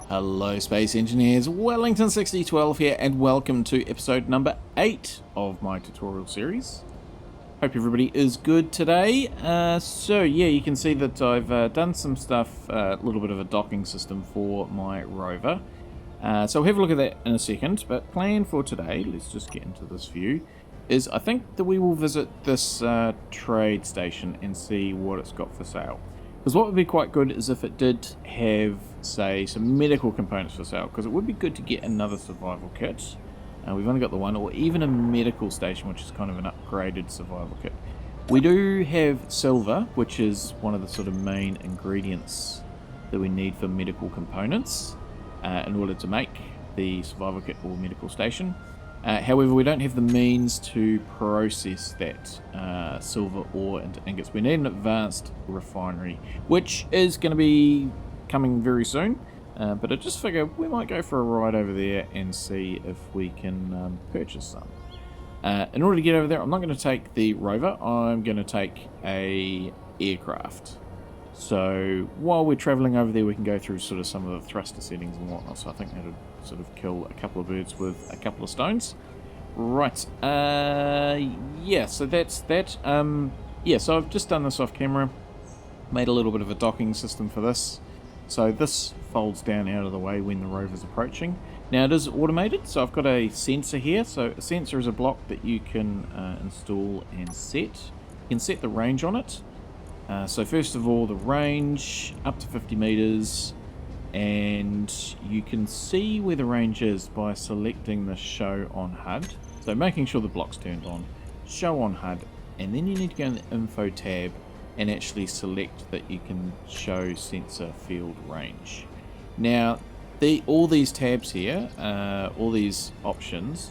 Hello Space Engineers, Wellington6012 here, and welcome to episode number 8 of my tutorial series. Hope everybody is good today. So yeah, you can see that I've done some stuff, a little bit of a docking system for my rover. So we'll have a look at that in a second, but plan for today, let's just get into this view, is I think that we will visit this trade station and see what it's got for sale. Because what would be quite good is if it did have, say, some medical components for sale, because it would be good to get another survival kit. We've only got the one, or even a medical station, which is kind of an upgraded survival kit. We do have silver, which is one of the sort of main ingredients that we need for medical components in order to make the survival kit or medical station. However, we don't have the means to process that silver ore into ingots. We need an advanced refinery, which is going to be coming very soon. But I just figure we might go for a ride over there and see if we can purchase some. In order to get over there, I'm not going to take the rover. I'm going to take a aircraft. So while we're traveling over there, we can go through sort of some of the thruster settings and whatnot. So I think that would sort of kill a couple of birds with a couple of stones. Right. Yeah, so that's that. Yeah, so I've just done this off camera. Made a little bit of a docking system for this. So this folds down out of the way when the rover's approaching. Now it is automated, so I've got a sensor here. So a sensor is a block that you can install and set. You can set the range on it. So first of all, the range up to 50 meters, and you can see where the range is by selecting the show on HUD. So making sure the block's turned on, show on HUD, and then you need to go in the info tab and actually select that you can show sensor field range. Now, all these tabs here, all these options,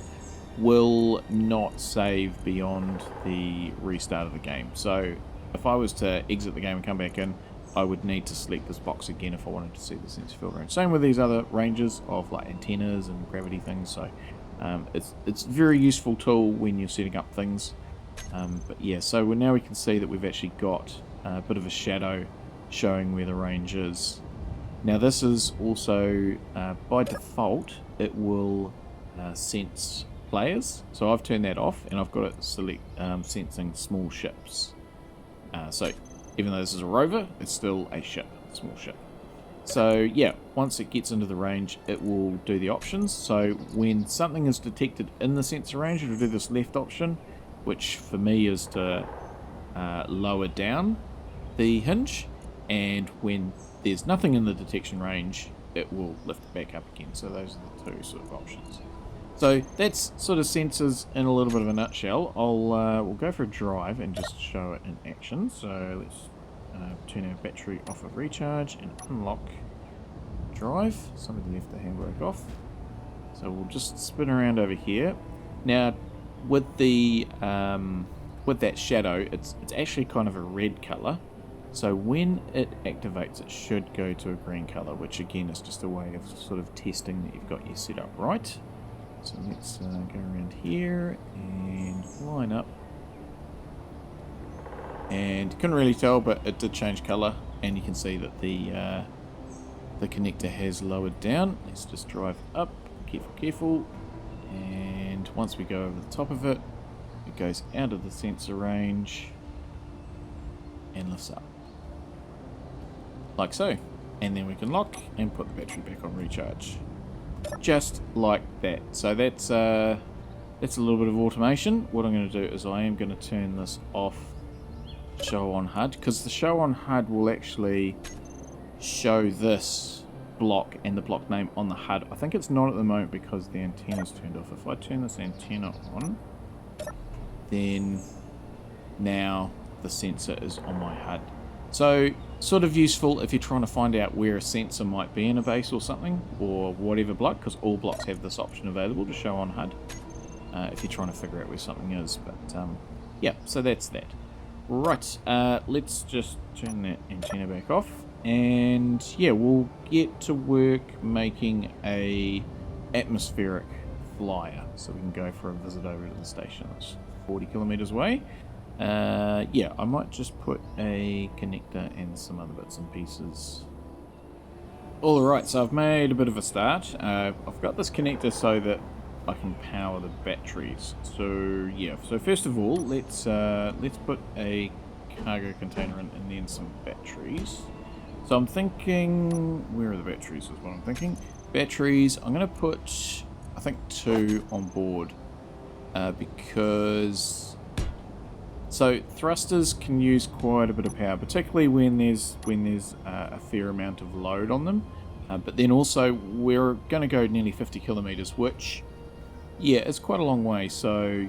will not save beyond the restart of the game. So if I was to exit the game and come back in, I would need to select this box again if I wanted to see the sensor field range. Same with these other ranges of like antennas and gravity things. So it's a very useful tool when you're setting up things. But yeah, so now we can see that we've actually got a bit of a shadow showing where the range is. Now this is also, by default, it will sense players. So I've turned that off and I've got it select sensing small ships. So even though this is a rover, it's still a ship, small ship. So yeah, once it gets into the range, it will do the options. So when something is detected in the sensor range, it'll do this left option, which for me is to lower down the hinge, and when there's nothing in the detection range, it will lift it back up again. So those are the two sort of options. So that's sort of sensors in a little bit of a nutshell. We'll go for a drive and just show it in action. So let's turn our battery off of recharge and unlock drive. Somebody left the handbrake off. So we'll just spin around over here. Now with the with that shadow, it's actually kind of a red color. So when it activates, it should go to a green color, which again is just a way of sort of testing that you've got your setup right. So let's go around here and line up. And couldn't really tell, but it did change color, and you can see that the connector has lowered down. Let's just drive up, careful. And once we go over the top of it, it goes out of the sensor range and lifts up. Like so. And then we can lock and put the battery back on recharge. Just like that. So that's a little bit of automation. What I'm going to do is I am going to turn this off, show on HUD, because the show on HUD will actually show this block and the block name on the HUD. I think it's not at the moment because the antenna's turned off. If I turn this antenna on, then now the sensor is on my HUD. So sort of useful if you're trying to find out where a sensor might be in a base or something, or whatever block, because all blocks have this option available to show on HUD if you're trying to figure out where something is. But yeah, so that's that. Right, let's just turn that antenna back off, and yeah, we'll get to work making a atmospheric flyer, so we can go for a visit over to the station. It's 40 kilometers away. Yeah, I might just put a connector and some other bits and pieces Alright, so I've made a bit of a start. I've got this connector so that I can power the batteries. So yeah, so first of all, let's put a cargo container in and then some batteries. So I'm thinking, where are the batteries is what I'm thinking. Batteries, I'm going to put, I think 2 on board because... So thrusters can use quite a bit of power, particularly when there's a fair amount of load on them. But then also we're going to go nearly 50 kilometers, which, yeah, it's quite a long way. So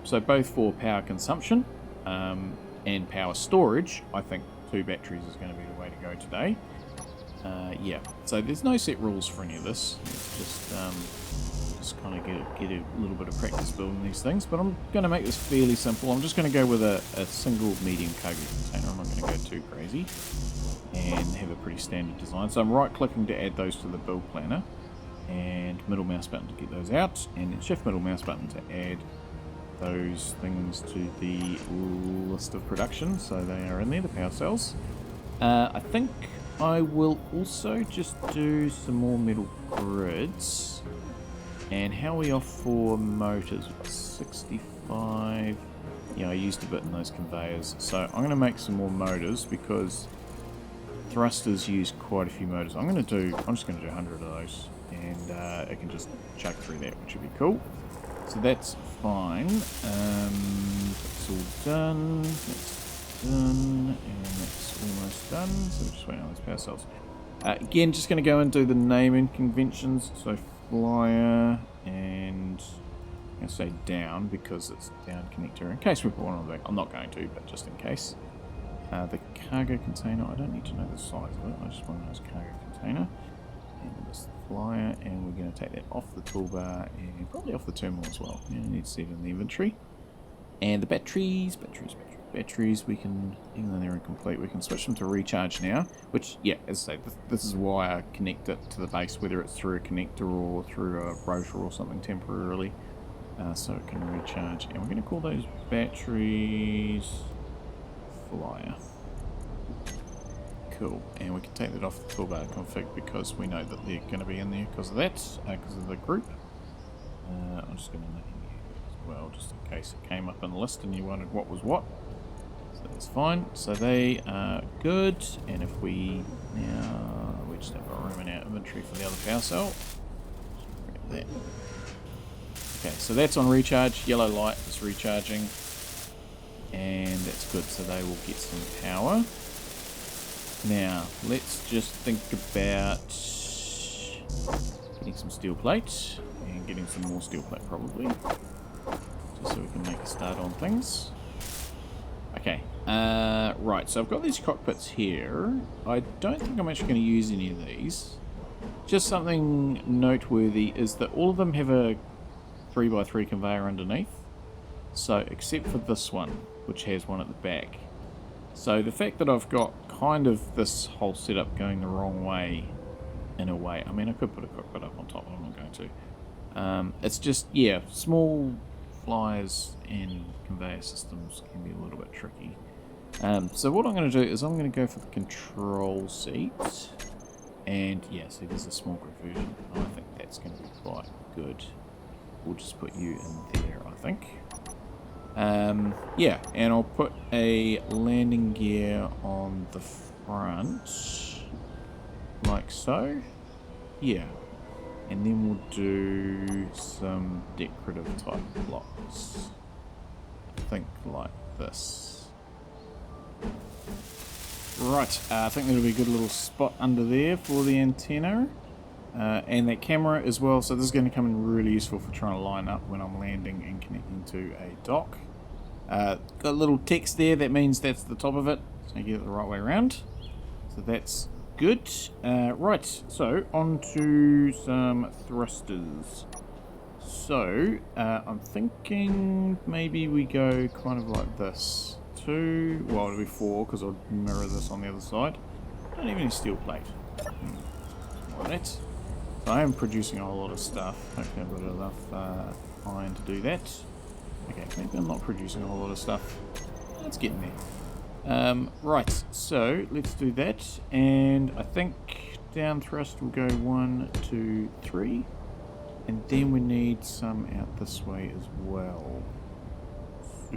so both for power consumption and power storage, I think 2 batteries is going to be the way to go today. Yeah. So there's no set rules for any of this. It's just kind of get a little bit of practice building these things, but I'm going to make this fairly simple. I'm just going to go with a single medium cargo container. I'm not going to go too crazy and have a pretty standard design. So I'm right clicking to add those to the build planner and middle mouse button to get those out, and then shift middle mouse button to add those things to the list of production. So they are in there, the power cells. I think I will also just do some more metal grids. And how are we off for motors? 65. Yeah, I used a bit in those conveyors. So I'm going to make some more motors because thrusters use quite a few motors. I'm just going to do 100 of those. And it can just chuck through that, which would be cool. So that's fine. That's all done. That's done. And that's almost done. So we're just waiting on those power cells. Again, just going to go and do the naming conventions. So flyer, and I'm going to say down because it's down connector in case we put one on the back. I'm not going to, but just in case. The cargo container, I don't need to know the size of it, I just want to know it's cargo container. And this flyer, and we're going to take that off the toolbar and probably off the terminal as well. Yeah, I need to see it in the inventory. And the batteries, we can, even though they're incomplete, we can switch them to recharge now, which, yeah, as I say, this is why I connect it to the base, whether it's through a connector or through a rotor or something temporarily, so it can recharge. And we're going to call those batteries flyer. Cool. And we can take that off the toolbar config because we know that they're going to be in there because of that, because of the group. I'm just going to name you as well, just in case it came up in the list and you wondered what was what. So that's fine. So they are good. And if we just have a room in our inventory for the other power cell. Grab that. Okay, so that's on recharge. Yellow light is recharging. And that's good, so they will get some power. Now, let's just think about getting some steel plate and getting some more steel plate probably. Just so we can make a start on things. Okay, right, so I've got these cockpits here. I don't think I'm actually going to use any of these. Just something noteworthy is that all of them have a 3x3 conveyor underneath. So, except for this one, which has one at the back. So the fact that I've got kind of this whole setup going the wrong way, in a way, I mean I could put a cockpit up on top, but I'm not going to. It's just, yeah, small flyers and conveyor systems can be a little bit tricky. So what I'm going to do is I'm going to go for the control seat. And yeah, see there's a small group version. I think that's going to be quite good. We'll just put you in there, I think. Yeah, and I'll put a landing gear on the front, like so. Yeah, and then we'll do some decorative type blocks. I think like this. Right, I think that'll be a good little spot under there for the antenna. And that camera as well, so this is going to come in really useful for trying to line up when I'm landing and connecting to a dock. Got a little text there, that means that's the top of it, so you get it the right way around. So that's good. Right, so on to some thrusters. So, I'm thinking maybe we go kind of like this. 2, well it'll be 4 because I'll mirror this on the other side. Don't have any steel plate. Like that. So I am producing a whole lot of stuff. Hopefully I've got enough iron to do that. Okay, maybe I'm not producing a whole lot of stuff. Let's get in there. Right, so let's do that. And I think down thrust will go 1, 2, 3. And then we need some out this way as well. So,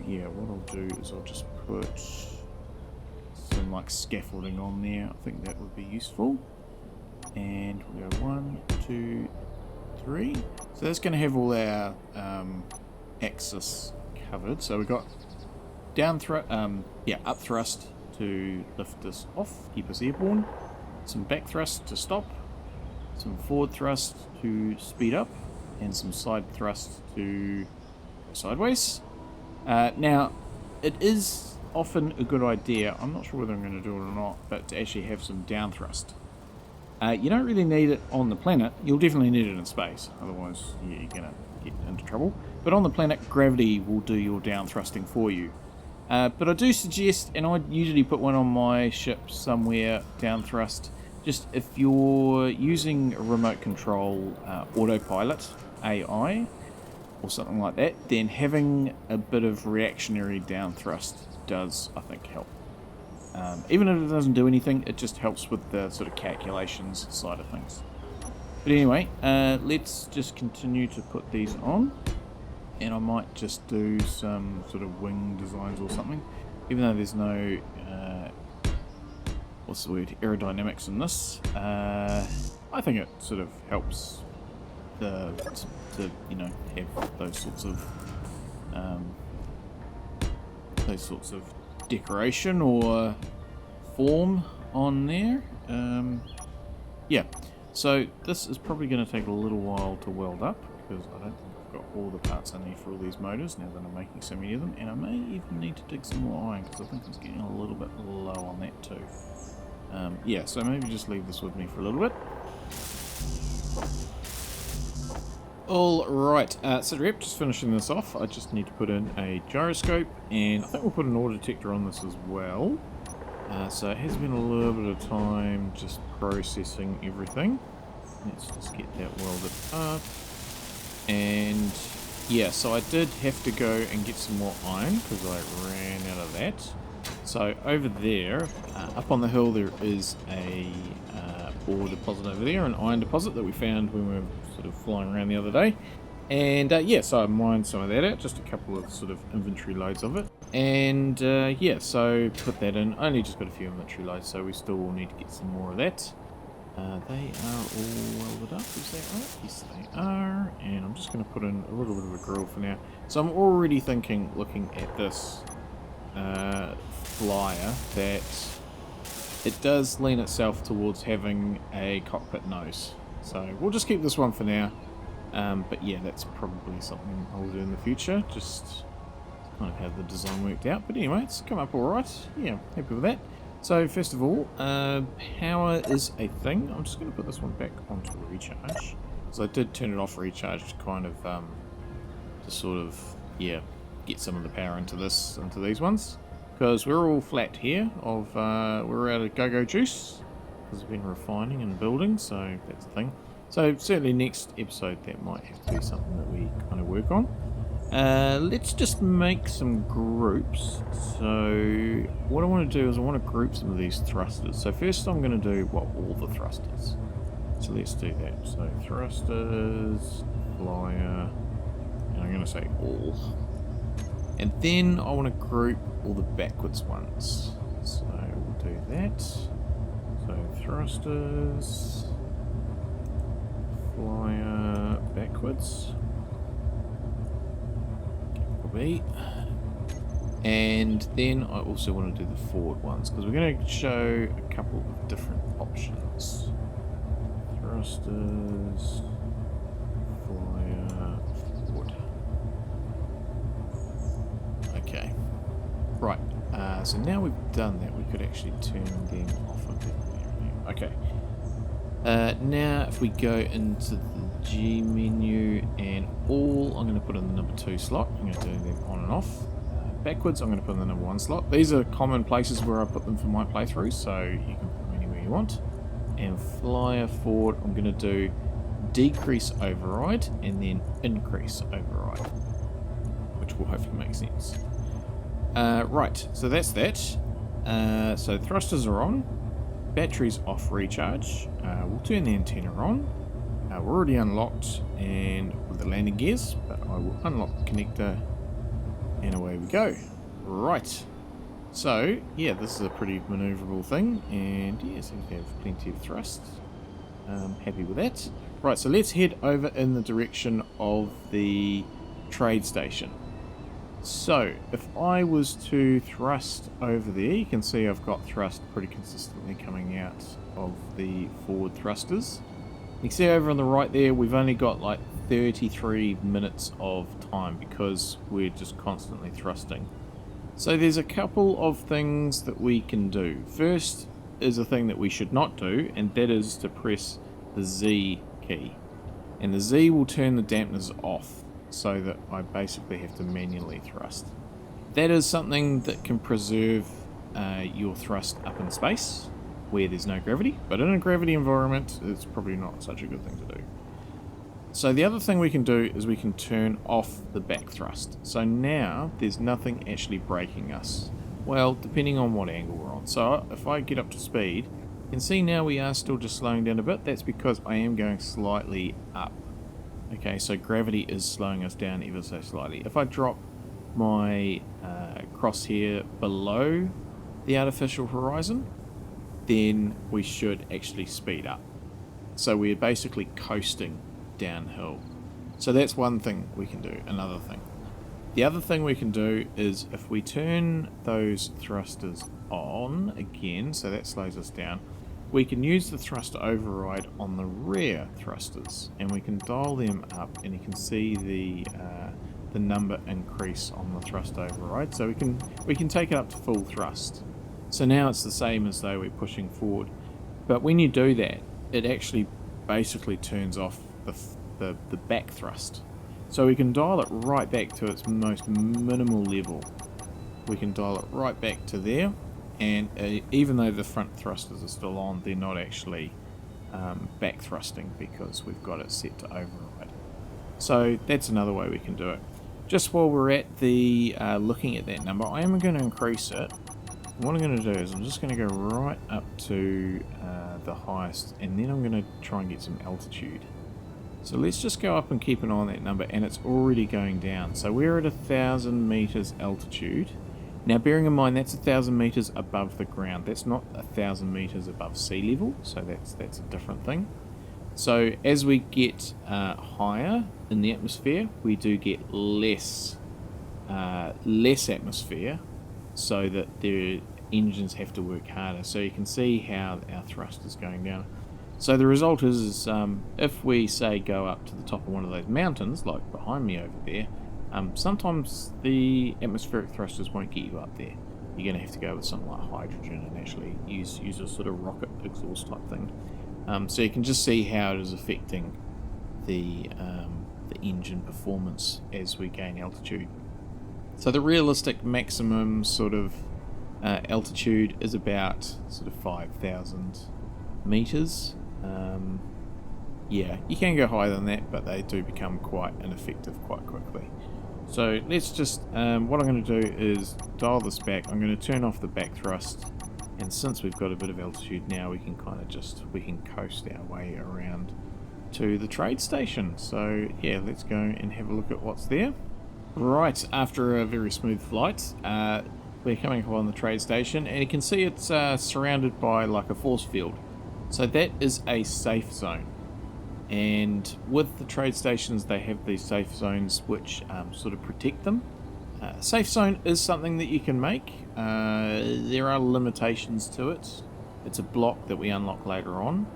yeah, what I'll do is I'll just put some like scaffolding on there. I think that would be useful. And we'll go 1, 2, 3. So that's going to have all our axis covered. So we've got down thrust, up thrust to lift this off, keep us airborne. Some back thrust to stop. Some forward thrust to speed up, and some side thrust to go sideways. Now, it is often a good idea, I'm not sure whether I'm going to do it or not, but to actually have some down thrust. You don't really need it on the planet. You'll definitely need it in space, otherwise yeah, you're going to get into trouble. But on the planet, gravity will do your down thrusting for you. But I do suggest, and I usually put one on my ship somewhere, down thrust, just if you're using a remote control autopilot AI or something like that, then having a bit of reactionary down thrust does, I think, help. Even if it doesn't do anything, it just helps with the sort of calculations side of things. But anyway, let's just continue to put these on, and I might just do some sort of wing designs or something, even though there's no what's the word, aerodynamics in this. I think it sort of helps to you know, have those sorts of decoration or form on there. Yeah, so this is probably going to take a little while to weld up, because I don't think I've got all the parts I need for all these motors now that I'm making so many of them, and I may even need to dig some more iron, because I think it's getting a little bit low on that too. Yeah, so maybe just leave this with me for a little bit. Alright, so yep, just finishing this off. I just need to put in a gyroscope, and I think we'll put an ore detector on this as well. So it has been a little bit of time just processing everything. Let's just get that welded up. And yeah, so I did have to go and get some more iron because I ran out of that. So over there, up on the hill, there is a ore deposit over there, an iron deposit that we found when we were sort of flying around the other day. And yeah, so I mined some of that out, just a couple of sort of inventory loads of it. And yeah, so put that in. Only just got a few inventory loads, so we still will need to get some more of that. They are all welded up, is that right? Yes, they are. And I'm just going to put in a little bit of a grill for now. So I'm already thinking, looking at this flyer, that it does lean itself towards having a cockpit nose. So we'll just keep this one for now. But yeah, that's probably something I'll do in the future. Just kind of have the design worked out. But anyway, it's come up alright. Yeah, happy with that. So first of all, power is a thing. I'm just going to put this one back onto recharge. So I did turn it off recharge to kind of, to sort of, yeah, get some of the power into these ones. Because we're all flat here of, we're out of go-go juice. Because we've been refining and building, so that's the thing. So certainly next episode that might have to be something that we kind of work on. Let's just make some groups. So what I want to do is I want to group some of these thrusters. So first I'm going to do, well, all the thrusters. So let's do that. So thrusters, flyer, and I'm going to say all. And then I want to group all the backwards ones. So we'll do that. So thrusters, flyer, backwards. B. And then I also want to do the forward ones, because we're going to show a couple of different options. Thrusters, flyer, forward. Okay. Right. So now we've done that, we could actually turn them off a bit there. Okay. Now if we go into the G menu and all, I'm going to put in the number 2 slot. I'm going to do them on and off. Backwards, I'm going to put in the number 1 slot. These are common places where I put them for my playthrough, so you can put them anywhere you want. And flyer forward, I'm going to do decrease override and then increase override, which will hopefully make sense. Right, so that's that. So thrusters are on. battery's off recharge. We'll turn the antenna on. We're already unlocked and with the landing gears, but I will unlock the connector and away we go. Right. So, yeah, this is a pretty manoeuvrable thing, and yeah, seems to have plenty of thrust. Happy with that. Right, so let's head over in the direction of the trade station. So, if I was to thrust over there, you can see I've got thrust pretty consistently coming out of the forward thrusters. You can see over on the right there, we've only got like 33 minutes of time because we're just constantly thrusting. So there's a couple of things that we can do. First is a thing that we should not do, and that is to press the Z key. And the Z will turn the dampeners off so that I basically have to manually thrust. That is something that can preserve your thrust up in space where there's no gravity, but in a gravity environment it's probably not such a good thing to do. So the other thing we can do is we can turn off the back thrust. So now there's nothing actually braking us. Well, depending on what angle we're on. So if I get up to speed, you can see now we are still just slowing down a bit. That's because I am going slightly up. Okay, so gravity is slowing us down ever so slightly. If I drop my crosshair below the artificial horizon, then we should actually speed up. So we're basically coasting downhill. So that's one thing we can do. Another thing. The other thing we can do is if we turn those thrusters on again, so that slows us down, we can use the thruster override on the rear thrusters, and we can dial them up, and you can see the number increase on the thrust override. So we can take it up to full thrust. So now it's the same as though we're pushing forward. But when you do that, it actually basically turns off the back thrust. So we can dial it right back to its most minimal level. We can dial it right back to there, and even though the front thrusters are still on, they're not actually back thrusting because we've got it set to override. So that's another way we can do it. Just while we're at the looking at that number, I am going to increase it. What I'm going to do is I'm just going to go right up to the highest, and then I'm going to try and get some altitude. So let's just go up and keep an eye on that number, and it's already going down. So we're at 1,000 meters altitude. Now bearing in mind that's 1,000 meters above the ground. That's not 1,000 meters above sea level, so that's a different thing. So as we get higher in the atmosphere, we do get less atmosphere, so that the engines have to work harder. So you can see how our thrust is going down. So the result is if we say go up to the top of one of those mountains, like behind me over there, sometimes the atmospheric thrusters won't get you up there. You're going to have to go with something like hydrogen and actually use a sort of rocket exhaust type thing. So you can just see how it is affecting the engine performance as we gain altitude. So the realistic maximum sort of altitude is about sort of 5,000 meters. Yeah, you can go higher than that, but they do become quite ineffective quite quickly. So let's just, what I'm going to do is dial this back. I'm going to turn off the back thrust, and since we've got a bit of altitude now, we can kind of we can coast our way around to the trade station. So yeah, let's go and have a look at what's there. Right, after a very smooth flight, we're coming up on the trade station, and you can see it's surrounded by like a force field. So that is a safe zone. And with the trade stations, they have these safe zones which sort of protect them. Safe zone is something that you can make. There are limitations to it. It's a block that we unlock later on.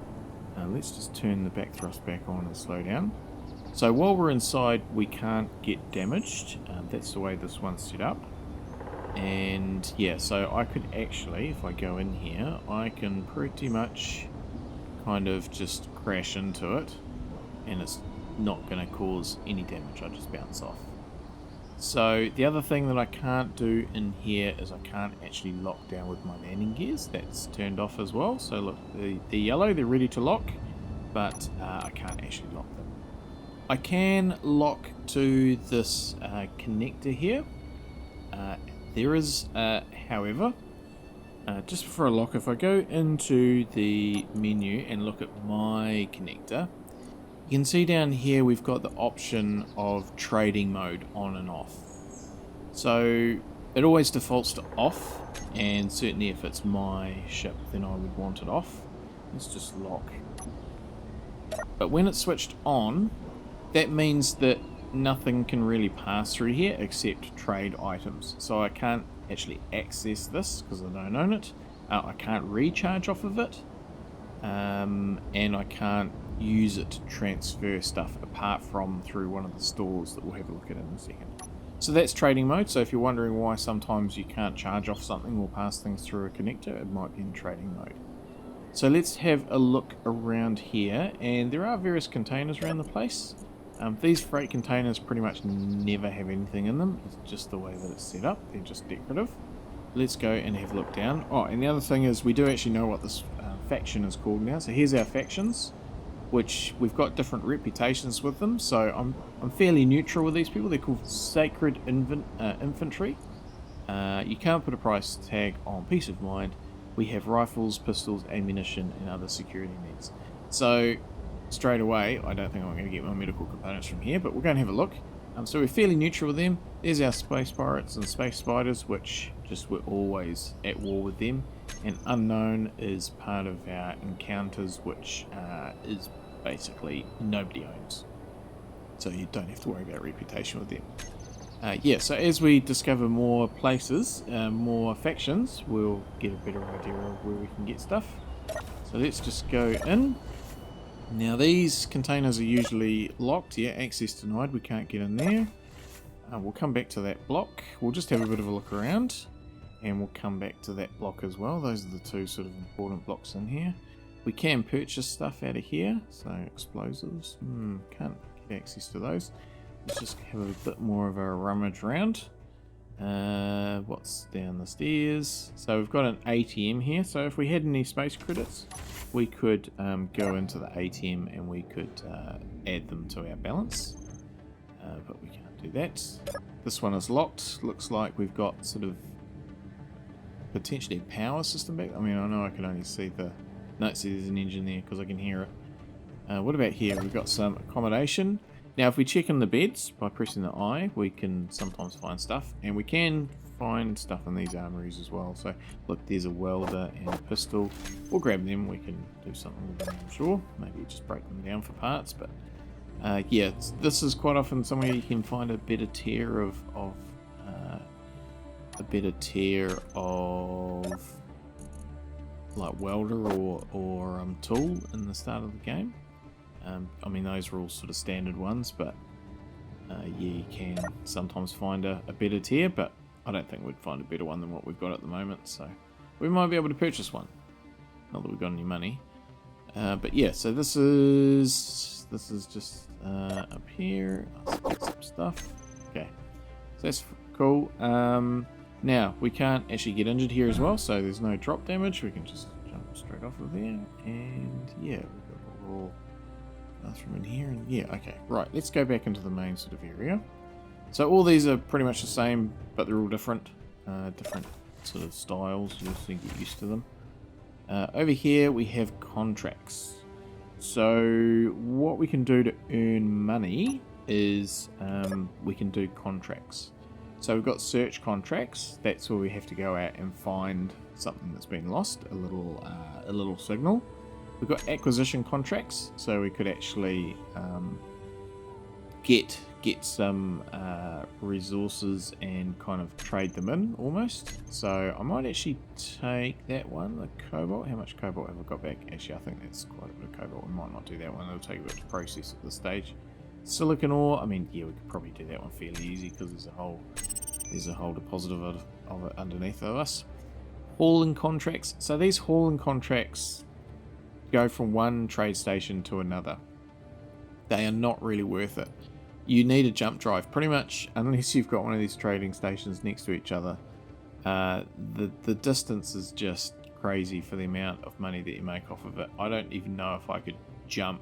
Let's just turn the back thrust back on and slow down. So while we're inside, we can't get damaged. That's the way this one's set up. And yeah, so I could actually, if I go in here, I can pretty much kind of just crash into it, and it's not going to cause any damage. I just bounce off. So the other thing that I can't do in here is I can't actually lock down with my landing gears. That's turned off as well. So look, the yellow, they're ready to lock, but I can't actually lock them. I can lock to this connector here. There is, however, just for a look, if I go into the menu and look at my connector, you can see down here we've got the option of trading mode on and off. So it always defaults to off, and certainly if it's my ship then I would want it off. Let's just lock. But when it's switched on, that means that nothing can really pass through here except trade items. So I can't actually access this because I don't own it. I can't recharge off of it, and I can't use it to transfer stuff apart from through one of the stores that we'll have a look at in a second. So that's trading mode. So if you're wondering why sometimes you can't charge off something or pass things through a connector, it might be in trading mode. So let's have a look around here, and there are various containers around the place. These freight containers pretty much never have anything in them. It's just the way that it's set up. They're just decorative. Let's go and have a look down. Oh, and the other thing is we do actually know what this faction is called now. So here's our factions, which we've got different reputations with them. So I'm fairly neutral with these people. They're called Sacred Infantry. You can't put a price tag on peace of mind. We have rifles, pistols, ammunition, and other security needs. So straight away, I don't think I'm going to get my medical components from here, but we're going to have a look. So we're fairly neutral with them. There's our space pirates and space spiders, which just we're always at war with them. And unknown is part of our encounters, which is basically nobody owns. So you don't have to worry about reputation with them. Yeah, so as we discover more places, more factions, we'll get a better idea of where we can get stuff. So let's just go in. Now these containers are usually locked. Yeah, access denied. We can't get in there. We'll come back to that block. We'll just have a bit of a look around, and we'll come back to that block as well. Those are the two sort of important blocks in here. We can purchase stuff out of here. So explosives. Can't get access to those. Let's just have a bit more of a rummage around. What's down the stairs? So we've got an ATM here. So if we had any space credits, we could go into the ATM and we could add them to our balance. But we can't do that. This one is locked. Looks like we've got sort of potentially a power system back. I mean, I know I can only see the... No, see there's an engine there because I can hear it. What about here? We've got some accommodation. Now if we check in the beds by pressing the I, we can sometimes find stuff, and we can find stuff in these armories as well. So look, there's a welder and a pistol. We'll grab them, we can do something with them, I'm sure. Maybe just break them down for parts, but yeah, this is quite often somewhere you can find a better tier of like welder or tool in the start of the game. I mean, those are all sort of standard ones, but yeah, you can sometimes find a better tier, but I don't think we'd find a better one than what we've got at the moment, so we might be able to purchase one. Not that we've got any money. But yeah, so this is just up here. Let's get some stuff. Okay, so that's cool. Now, we can't actually get injured here as well, so there's no drop damage. We can just jump straight off of there, and yeah, we've got a raw bathroom in here, and yeah, okay, right, let's go back into the main sort of area. So all these are pretty much the same, but they're all different, different sort of styles. You'll just get used to them. Over here we have contracts. So what we can do to earn money is we can do contracts. So we've got search contracts. That's where we have to go out and find something that's been lost, a little signal. We've got acquisition contracts, so we could actually get some resources and kind of trade them in almost. So I might actually take that one, the cobalt. How much cobalt have I got back? Actually, I think that's quite a bit of cobalt. We might not do that one. It'll take a bit to process at this stage. Silicon ore. I mean, yeah, we could probably do that one fairly easy because there's a whole deposit of it underneath of us. Hauling contracts. So these hauling contracts go from one trade station to another. They are not really worth it. You need a jump drive pretty much, unless you've got one of these trading stations next to each other. The distance is just crazy for the amount of money that you make off of it. I don't even know if I could jump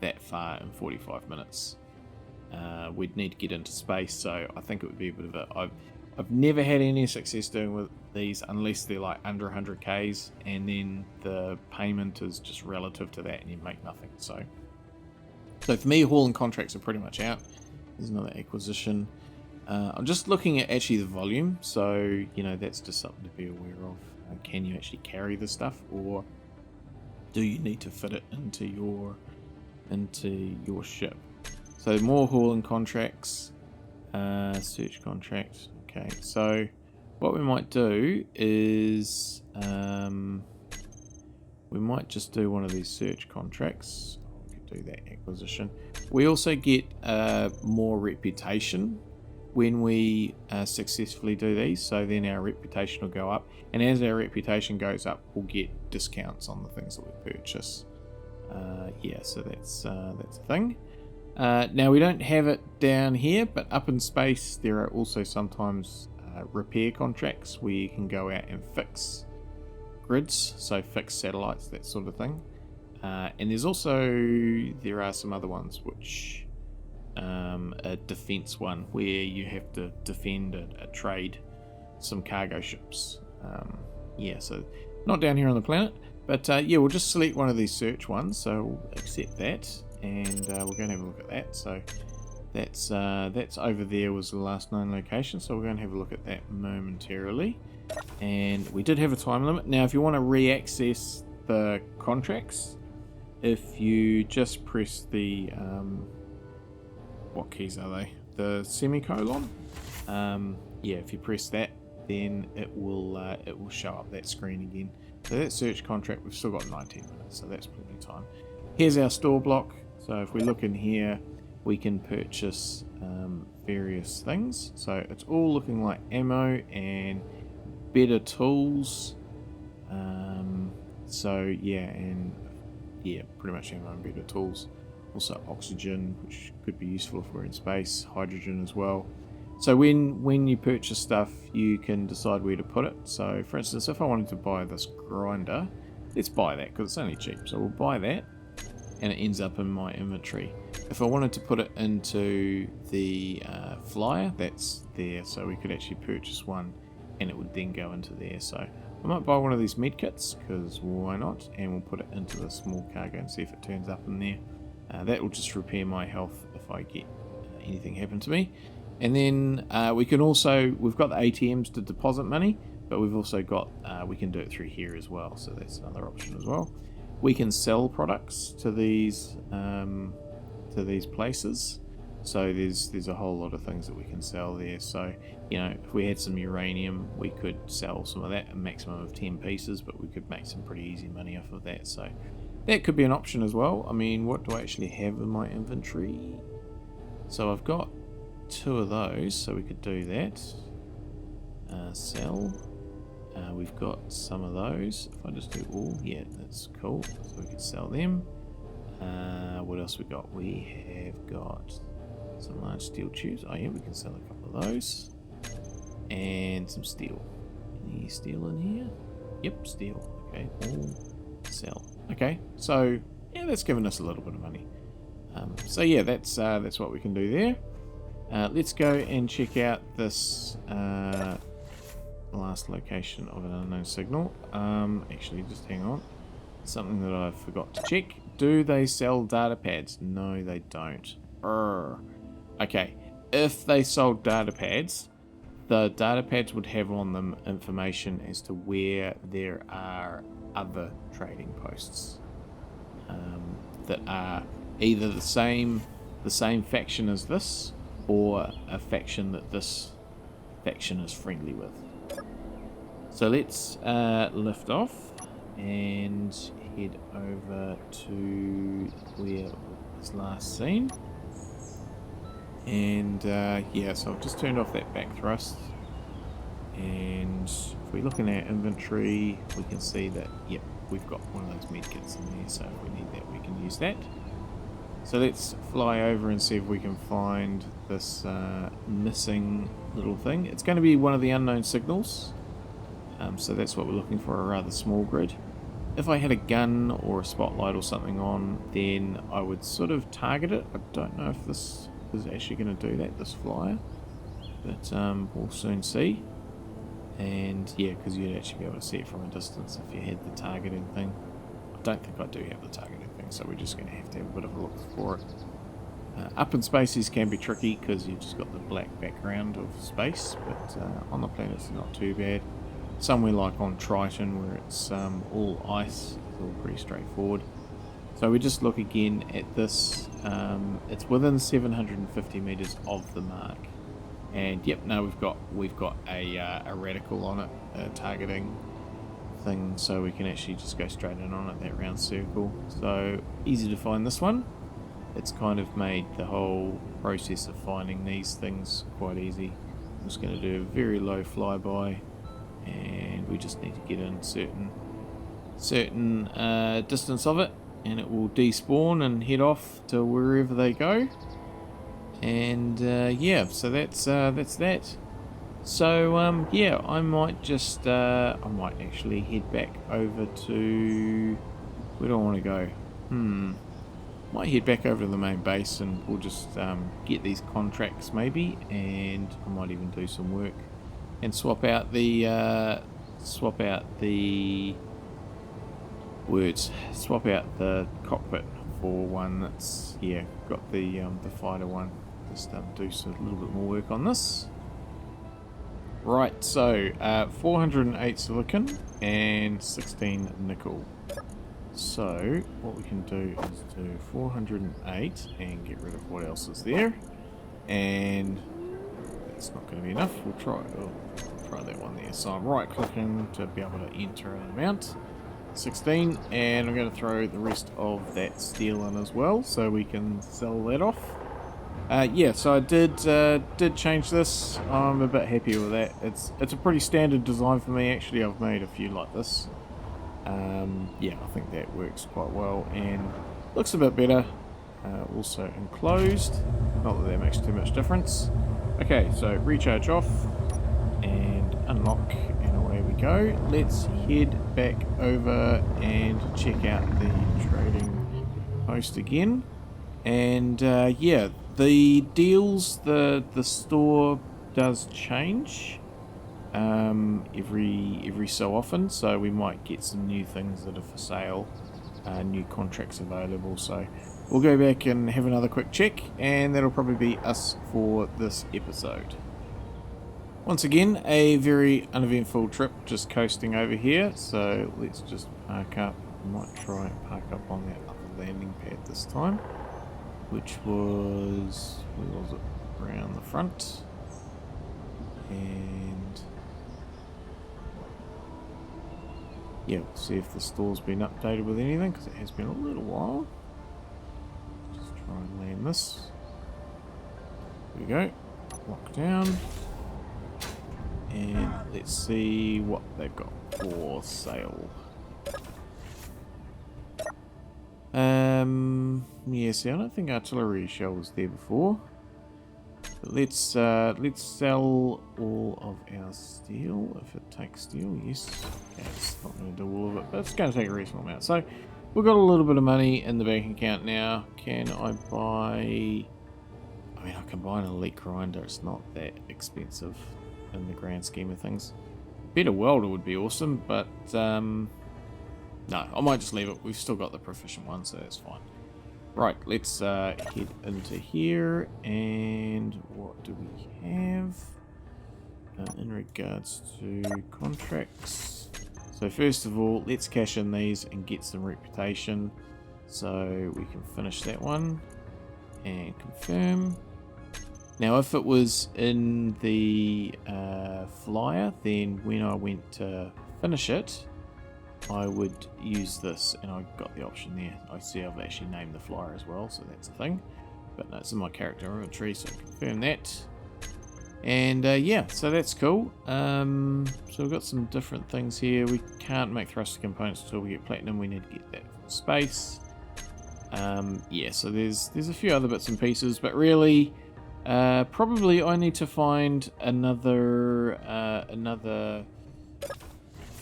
that far in 45 minutes. We'd need to get into space, so I think it would be a bit of a... I've never had any success doing with these unless they're like under 100 Ks, and then the payment is just relative to that and you make nothing. So for me, hauling contracts are pretty much out. There's another acquisition. I'm just looking at actually the volume, so that's just something to be aware of. Can you actually carry the stuff, or do you need to fit it into your ship? So more hauling contracts, search contracts. Okay, so what we might do is we might just do one of these search contracts. We could do that acquisition. We also get more reputation when we successfully do these, so then our reputation will go up, and as our reputation goes up, we'll get discounts on the things that we purchase. Yeah, so that's a thing. Now we don't have it down here, but up in space there are also sometimes repair contracts where you can go out and fix grids, so fix satellites, that sort of thing. And there are some other ones which a defense one where you have to defend a trade, some cargo ships. Yeah, so not down here on the planet, but yeah, we'll just select one of these search ones, so we'll accept that, and we're going to have a look at that. So that's over there was the last known location, so we're going to have a look at that momentarily. And we did have a time limit. Now if you want to re-access the contracts, if you just press the what keys are they? The semicolon. Yeah, if you press that, then it will show up that screen again. So that search contract, we've still got 19 minutes, so that's plenty of time. Here's our store block. So if we look in here, we can purchase various things. So it's all looking like ammo and better tools. So yeah, and yeah, pretty much ammo and better tools. Also oxygen, which could be useful if we're in space, hydrogen as well. So when you purchase stuff, you can decide where to put it. So for instance, if I wanted to buy this grinder, let's buy that because it's only cheap. So we'll buy that and it ends up in my inventory. If I wanted to put it into the flyer, that's there. So we could actually purchase one and it would then go into there. So I might buy one of these med kits because why not? And we'll put it into the small cargo and see if it turns up in there. That will just repair my health if I get anything happen to me. And then we can also, we've got the ATMs to deposit money, but we've also got, we can do it through here as well. So that's another option as well. We can sell products to these places. So there's a whole lot of things that we can sell there. So, if we had some uranium, we could sell some of that, a maximum of 10 pieces, but we could make some pretty easy money off of that. So that could be an option as well. I mean, what do I actually have in my inventory? So I've got 2 of those, so we could do that. Sell. We've got some of those. If I just do all, yeah, that's cool. So we could sell them. What else we got? We have got some large steel tubes. Oh yeah, we can sell a couple of those. And some steel. Any steel in here? Yep, steel. Okay, all sell. Okay, so yeah, that's given us a little bit of money. So yeah, that's what we can do there. Let's go and check out this last location of an unknown signal. Actually, just hang on. Something that I forgot to check. Do they sell data pads? No, they don't. Okay, if they sold data pads, the data pads would have on them information as to where there are other trading posts that are either the same faction as this, or a faction that this faction is friendly with. So let's lift off and head over to where was last seen. And yeah, so I've just turned off that back thrust, and if we look in our inventory, we can see that, yep, we've got one of those medkits in there, so if we need that, we can use that. So let's fly over and see if we can find this missing little thing. It's going to be one of the unknown signals, so that's what we're looking for, a rather small grid. If I had a gun or a spotlight or something on, then I would sort of target it. I don't know if this is actually going to do that, this flyer. but we'll soon see. And yeah, because you'd actually be able to see it from a distance if you had the targeting thing. I don't think I do have the targeting thing, so we're just going to have a bit of a look for it. Up in spaces can be tricky because you've just got the black background of space, but on the planets not too bad. Somewhere like on Triton where it's all ice, it's all pretty straightforward. So we just look again at this. It's within 750 meters of the mark, and yep, no, we've got a radical on it, a targeting thing, so we can actually just go straight in on it, that round circle. So easy to find this one. It's kind of made the whole process of finding these things quite easy. I'm just going to do a very low flyby, and we just need to get in certain distance of it, and it will despawn and head off to wherever they go. And yeah, so that's that. So yeah, I might just I might actually head back over to, where do I want to go? Might head back over to the main base, and we'll just get these contracts maybe, and I might even do some work and swap out the cockpit for one that's, yeah, got the fighter one. Just do a little bit more work on this. Right, so 408 silicon and 16 nickel. So what we can do is do 408 and get rid of what else is there, and that's not going to be enough. We'll try that one there. So I'm right clicking to be able to enter an amount, 16, and I'm going to throw the rest of that steel in as well so we can sell that off. Yeah, so I did change this. I'm a bit happier with that. It's a pretty standard design for me actually. I've made a few like this. Yeah, I think that works quite well and looks a bit better. Also enclosed, not that makes too much difference. Okay, so recharge off and unlock, and away we go. Let's head back over and check out the trading post again. And yeah, the deals, the store does change every so often, so we might get some new things that are for sale, new contracts available. So we'll go back and have another quick check, and that'll probably be us for this episode. Once again, a very uneventful trip, just coasting over here. So let's just park up. I might try and park up on that other landing pad this time, which was, where was it? Around the front. And yeah, we'll see if the store's been updated with anything, because it has been a little while. Just try and land this. There we go. Lock down. And let's see what they've got for sale. Yeah, see, I don't think artillery shell was there before. But let's sell all of our steel, if it takes steel. Yes, okay, it's not going to do all of it, but it's going to take a reasonable amount. So we've got a little bit of money in the bank account now. Can I buy? I mean, I can buy an elite grinder. It's not that expensive in the grand scheme of things. Better welder would be awesome, but no, I might just leave it. We've still got the proficient one, so that's fine. Right, let's head into here, and what do we have in regards to contracts? So first of all, let's cash in these and get some reputation, so we can finish that one and confirm. Now if it was in the flyer, then when I went to finish it, I would use this, and I got the option there. I see I've actually named the flyer as well, so that's a thing. But no, it's in my character inventory, so confirm that. And yeah, so that's cool. So we've got some different things here. We can't make thruster components until we get platinum. We need to get that from space. Yeah, so there's a few other bits and pieces, but really, probably I need to find another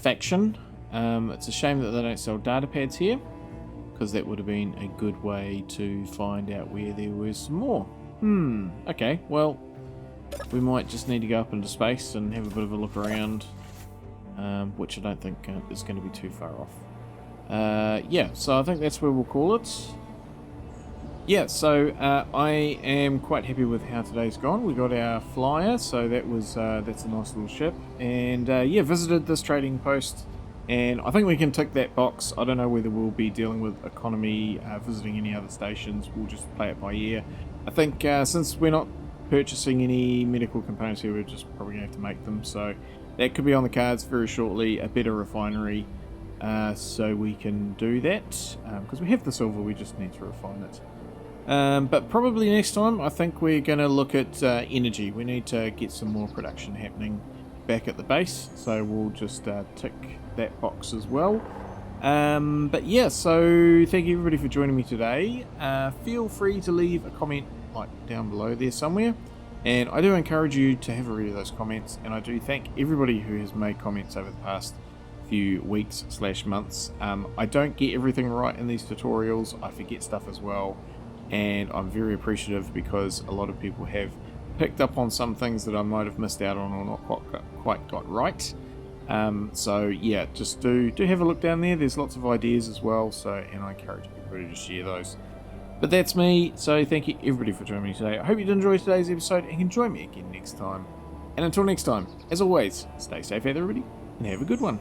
faction. It's a shame that they don't sell data pads here, because that would have been a good way to find out where there was some more. Okay, well, we might just need to go up into space and have a bit of a look around, which I don't think is going to be too far off. Yeah, so I think that's where we'll call it. Yeah, so I am quite happy with how today's gone. We got our flyer, so that was that's a nice little ship, and yeah, visited this trading post, and I think we can tick that box. I don't know whether we'll be dealing with economy, visiting any other stations. We'll just play it by ear. I think since we're not purchasing any medical components here, we're just probably going to have to make them, so that could be on the cards very shortly, a better refinery, so we can do that, because we have the silver, we just need to refine it. But probably next time, I think we're going to look at energy. We need to get some more production happening back at the base, so we'll just tick that box as well. But yeah, so thank you everybody for joining me today. Feel free to leave a comment like down below there somewhere, and I do encourage you to have a read of those comments, and I do thank everybody who has made comments over the past few weeks / months. I don't get everything right in these tutorials. I forget stuff as well. And I'm very appreciative because a lot of people have picked up on some things that I might have missed out on or not quite got right. So yeah, just do have a look down there. There's lots of ideas as well, so, and I encourage everybody to share those. But that's me, so thank you everybody for joining me today. I hope you did enjoy today's episode and can join me again next time. And until next time, as always, stay safe out there everybody, and have a good one.